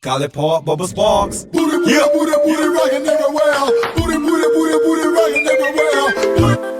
Scarlet Park, Bubba Sparks. Booty, booty, Yeah. booty, booty, rockin' everywhere. Booty, booty, booty, booty, rockin' everywhere. Booty.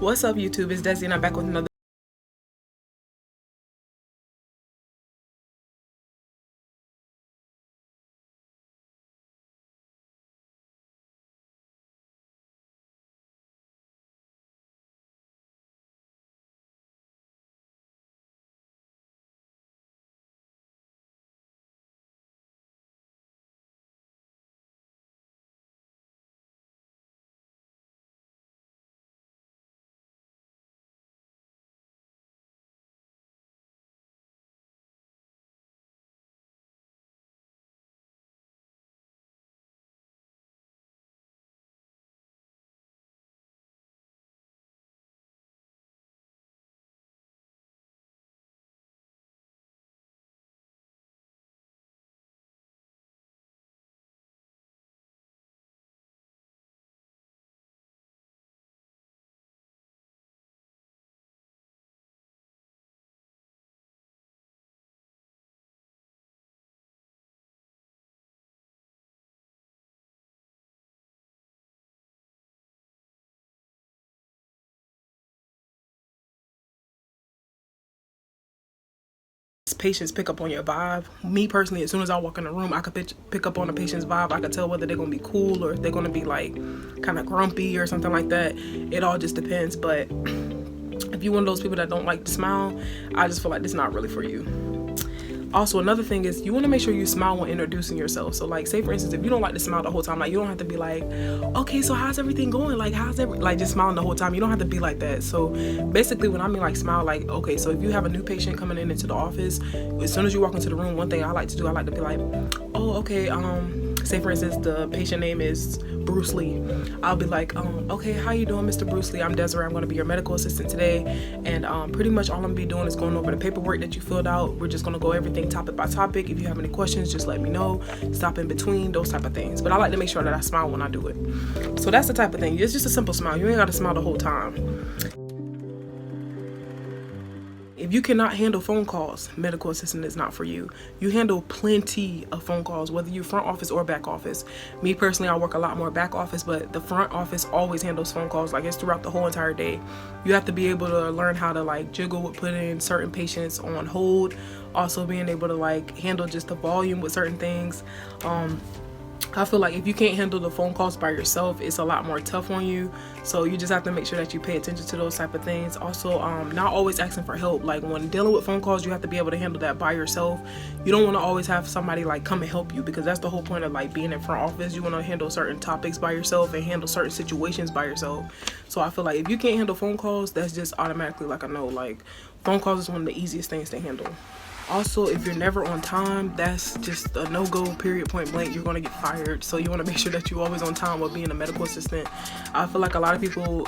What's up, YouTube? It's Desi and I'm back with another patients pick up on your vibe. Me personally, as soon as I walk in the room, I could pick up on a patient's vibe. I could tell whether they're gonna be cool or if they're gonna be like kind of grumpy or something like that. It all just depends. But if you're one of those people that don't like to smile, I just feel like it's not really for you. Also, another thing is you want to make sure you smile when introducing yourself. So like, say for instance, if you don't like to smile the whole time, like you don't have to be like, okay, so how's everything going? Like like just smiling the whole time. You don't have to be like that. So basically when I mean like smile, like, okay, so if you have a new patient coming into the office, as soon as you walk into the room, one thing I like to do, I like to be like, oh, okay, say for instance, the patient name is Bruce Lee. I'll be like, okay, how you doing, Mr. Bruce Lee? I'm Desiree. I'm going to be your medical assistant today. And pretty much all I'm going to be doing is going over the paperwork that you filled out. We're just going to go everything topic by topic. If you have any questions, just let me know. Stop in between, those type of things. But I like to make sure that I smile when I do it. So that's the type of thing. It's just a simple smile. You ain't got to smile the whole time. If you cannot handle phone calls, medical assistant is not for you. You handle plenty of phone calls, whether you're front office or back office. Me personally, I work a lot more back office, but the front office always handles phone calls. Like, it's throughout the whole entire day. You have to be able to learn how to like jiggle with putting certain patients on hold. Also being able to like handle just the volume with certain things. I feel like if you can't handle the phone calls by yourself, it's a lot more tough on you. So you just have to make sure that you pay attention to those type of things. Also, not always asking for help. Like when dealing with phone calls, you have to be able to handle that by yourself. You don't want to always have somebody like come and help you, because that's the whole point of like being in front office. You want to handle certain topics by yourself and handle certain situations by yourself. So I feel like if you can't handle phone calls, that's just automatically like a no. Like phone calls is one of the easiest things to handle. Also, if you're never on time, that's just a no-go, period, point blank. You're going to get fired. So you want to make sure that you're always on time with being a medical assistant. I feel like a lot of people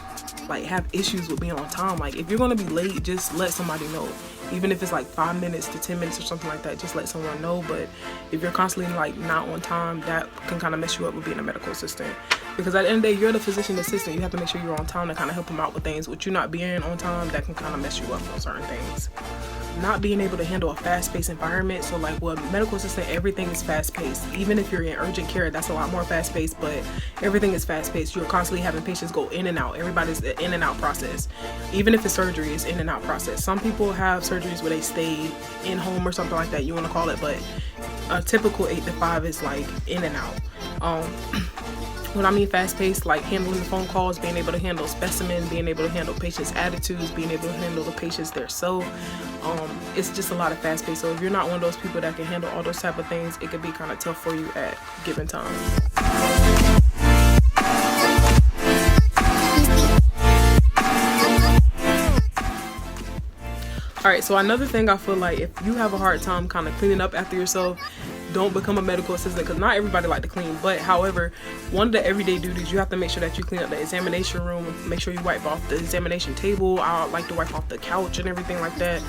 like have issues with being on time. Like if you're going to be late, just let somebody know. Even if it's like 5 minutes to 10 minutes or something like that, just let someone know. But if you're constantly like not on time, that can kind of mess you up with being a medical assistant. Because at the end of the day, you're the physician assistant. You have to make sure you're on time to kind of help them out with things. With you not being on time, that can kind of mess you up on certain things. Not being able to handle a fast-paced environment. So like with medical assistant, everything is fast-paced. Even if you're in urgent care, that's a lot more fast-paced, but everything is fast-paced. You're constantly having patients go in and out. Everybody's an in and out process. Even if it's surgery, it's in and out process. Some people have surgeries where they stay in home or something like that, you want to call it, but a typical 8 to 5 is like in and out. When I mean fast-paced, like handling the phone calls, being able to handle specimen, being able to handle patients' attitudes, being able to handle the patients themselves. It's just a lot of fast-paced. So if you're not one of those people that can handle all those type of things, it could be kind of tough for you at given time. Alright, so another thing I feel like if you have a hard time kind of cleaning up after yourself, don't become a medical assistant, because not everybody like to clean. But however, one of the everyday duties, you have to make sure that you clean up the examination room, make sure you wipe off the examination table. I like to wipe off the couch and everything like that,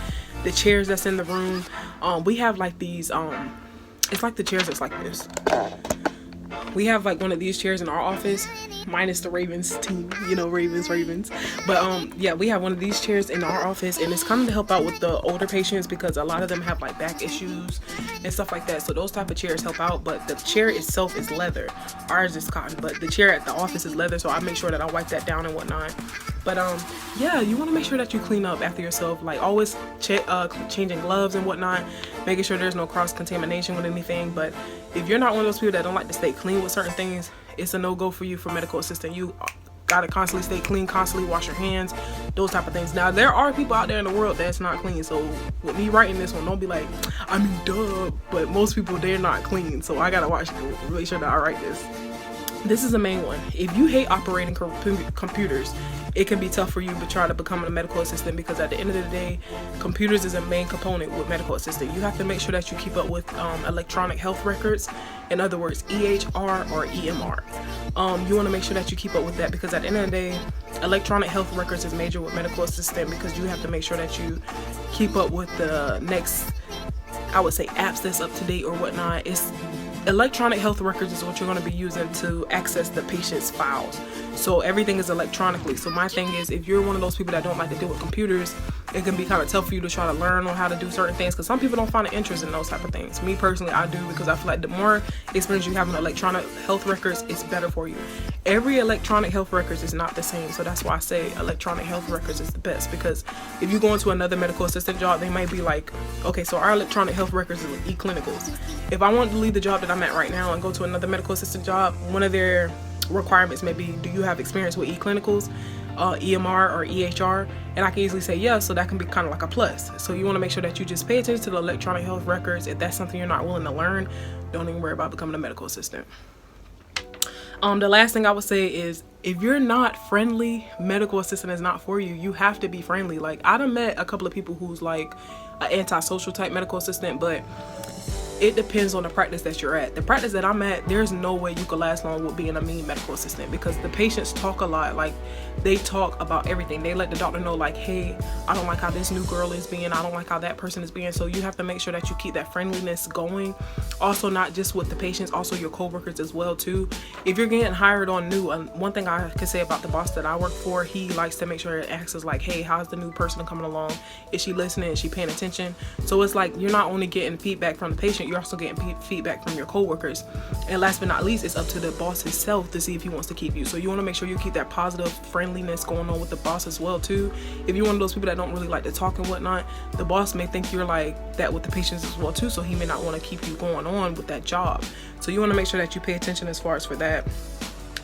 the chairs that's in the room. We have like these it's like the chairs that's like this. We have like one of these chairs in our office, minus the Ravens team, you know, Ravens. But yeah, we have one of these chairs in our office, and it's kind of to help out with the older patients, because a lot of them have like back issues and stuff like that. So those type of chairs help out. But the chair itself is leather. Ours is cotton, but the chair at the office is leather. So I make sure that I wipe that down and whatnot. But yeah, you want to make sure that you clean up after yourself. Like always changing gloves and whatnot, making sure there's no cross contamination with anything. But if you're not one of those people that don't like to stay clean with certain things, it's a no-go for you for medical assistant. You gotta constantly stay clean, constantly wash your hands, those type of things. Now there are people out there in the world that's not clean, so with me writing this one, don't be like, I mean duh, but most people, they're not clean, so I gotta make sure that I write this. This is the main one. If you hate operating computers, it can be tough for you to try to become a medical assistant, because at the end of the day, computers is a main component with medical assistant. You have to make sure that you keep up with electronic health records, in other words, EHR or EMR. You want to make sure that you keep up with that, because at the end of the day, electronic health records is major with medical assistant, because you have to make sure that you keep up with the next, I would say, apps that's up to date or whatnot. Electronic health records is what you're going to be using to access the patient's files. So everything is electronically. So my thing is, if you're one of those people that don't like to deal with computers, it can be kind of tough for you to try to learn on how to do certain things, because some people don't find an interest in those type of things. Me personally, I do, because I feel like the more experience you have in electronic health records, it's better for you. Every electronic health records is not the same, so that's why I say electronic health records is the best. Because if you go into another medical assistant job, they might be like, okay, so our electronic health records is e-clinicals. If I wanted to leave the job that I'm at right now and go to another medical assistant job, one of their requirements may be, do you have experience with e-clinicals, EMR or EHR? And I can easily say yes, so that can be kind of like a plus. So you want to make sure that you just pay attention to the electronic health records. If that's something you're not willing to learn, don't even worry about becoming a medical assistant. The last thing I would say is, if you're not friendly, medical assistant is not for you. You have to be friendly. Like, I done met a couple of people who's like an antisocial type medical assistant, but it depends on the practice that you're at. The practice that I'm at, there's no way you could last long with being a mean medical assistant, because the patients talk a lot. Like, they talk about everything. They let the doctor know, like, hey, I don't like how this new girl is being, I don't like how that person is being. So you have to make sure that you keep that friendliness going. Also, not just with the patients, also your co-workers as well too. If you're getting hired on new, one thing I can say about the boss that I work for, he likes to make sure it asks us like, hey, how's the new person coming along? Is she listening? Is she paying attention? So it's like, you're not only getting feedback from the patient, you're also getting feedback from your co-workers. And last but not least, it's up to the boss himself to see if he wants to keep you. So you want to make sure you keep that positive friendliness going on with the boss as well too. If you're one of those people that don't really like to talk and whatnot, the boss may think you're like that with the patients as well too, so he may not want to keep you going on with that job. So you want to make sure that you pay attention as far as for that.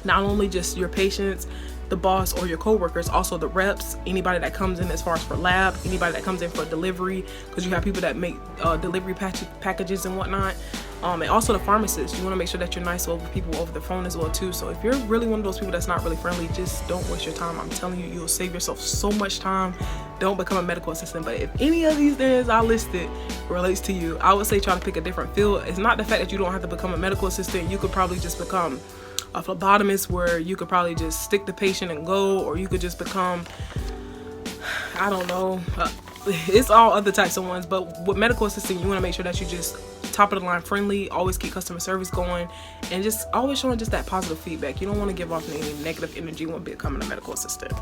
Not only just your patients, the boss, or your co-workers, also the reps, anybody that comes in as far as for lab, anybody that comes in for delivery, because you have people that make delivery packages and whatnot, and also the pharmacists. You want to make sure that you're nice over people over the phone as well too. So if you're really one of those people that's not really friendly, just don't waste your time. I'm telling you, you'll save yourself so much time. Don't become a medical assistant. But if any of these things I listed relates to you, I would say try to pick a different field. It's not the fact that you don't have to become a medical assistant. You could probably just become a phlebotomist, where you could probably just stick the patient and go, or you could just become, I don't know, it's all other types of ones. But with medical assistant, you want to make sure that you just top of the line friendly, always keep customer service going, and just always showing just that positive feedback. You don't want to give off any negative energy when becoming a medical assistant.